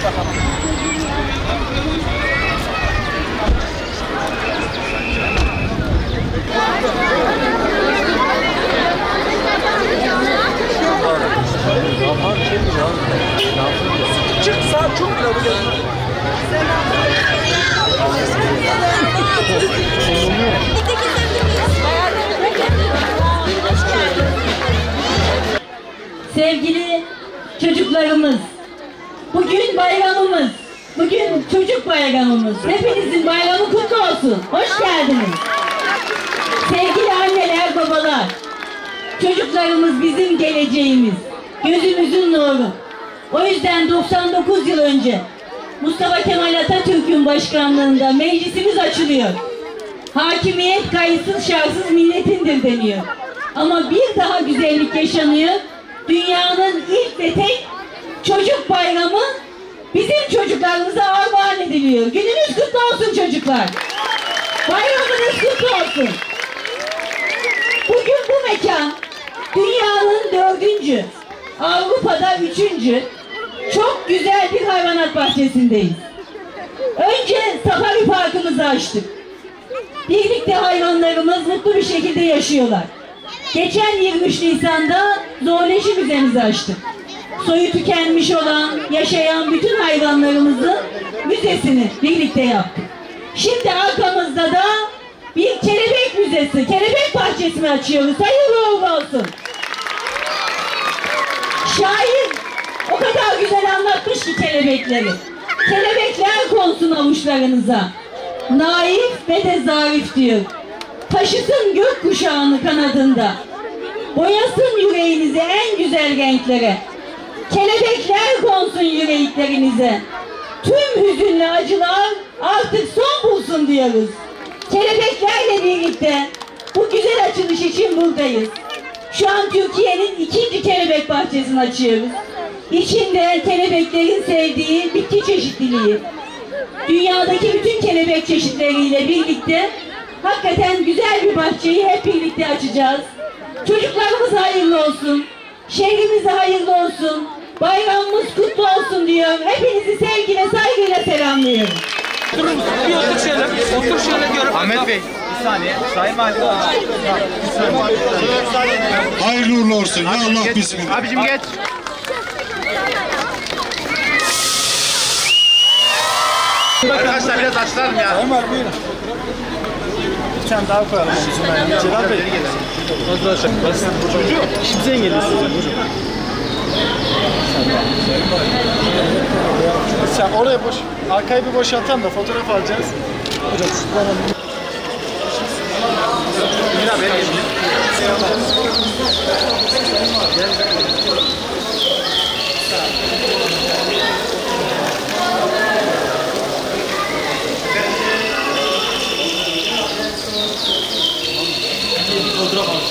Çık saat çok güzel. Sevgili çocuklarımız, bugün bayramımız, bugün çocuk bayramımız. Hepinizin bayramı kutlu olsun. Hoş geldiniz. Sevgili anneler, babalar, çocuklarımız bizim geleceğimiz, gözümüzün nuru. O yüzden 99 yıl önce Mustafa Kemal Atatürk'ün başkanlığında meclisimiz açılıyor. Hakimiyet kayıtsız şartsız milletindir deniyor. Ama bir daha güzellik yaşanıyor. Dünyanın ilk ve tek çocuk bayramı bizim çocuklarımıza armağan ediliyor. Gününüz kutlu olsun çocuklar. Bayramınız kutlu olsun. Bugün bu mekan dünyanın 4. Avrupa'da 3. çok güzel bir hayvanat bahçesindeyiz. Önce safari parkımızı açtık. Birlikte hayvanlarımız mutlu bir şekilde yaşıyorlar. Geçen 23 Nisan'da zooloji müzemizi açtık. Soyu tükenmiş olan, yaşayan bütün hayvanlarımızın müzesini birlikte yaptık. Şimdi arkamızda da bir kelebek müzesi, kelebek bahçesini açıyoruz. Hayırlı uğurlu olsun. Şair o kadar güzel anlatmış ki kelebekleri. Kelebekler konsun avuçlarınıza. Naif ve de zarif diyor. Taşısın gökkuşağını kanadında. Boyasın yüreğinizi en güzel renklere. Kelebekler konsun yüreklerinize. Tüm hüzünlü acılar artık son bulsun diyoruz. Kelebeklerle birlikte bu güzel açılış için buradayız. Şu an Türkiye'nin 2. kelebek bahçesini açıyoruz. İçinde kelebeklerin sevdiği bitki çeşitliliği, dünyadaki bütün kelebek çeşitleriyle birlikte hakikaten güzel bir bahçeyi hep birlikte açacağız. Çocuklarımız hayırlı olsun, şehrimize hayırlı olsun, bayramımız kutlu olsun diyorum. Hepinizi sevgiyle, saygıyla selamlıyorum. Durun, bir otur şöyle, otur şöyle görüp. Ahmet Bey, bir saniye. Sayın Valim. Hayırlı uğurlu olsun. Ya Allah bismillah. Abicim geç. Arkadaşlar biraz açalım ya. Sayın Valim buyurun. Bir tane daha koyalım. Celal Bey. Çocuğu işimize engelliyorsunuz. Sen oraya boş, arkayı bir boşaltalım da fotoğraf alacağız. Hocam şuradan fotoğraf alacağız.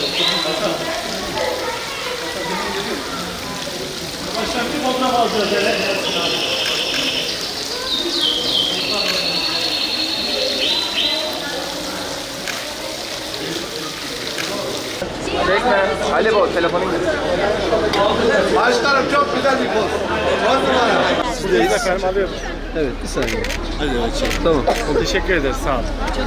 Başka bir fotoğraf alacağız hele. Çekme. Ali Bo, telefonun getir. Başkanım çok güzel bir poz. Buradayız efendim, alıyorum. Evet, bir saniye. Hadi açalım. Tamam. Teşekkür ederiz, sağ olun.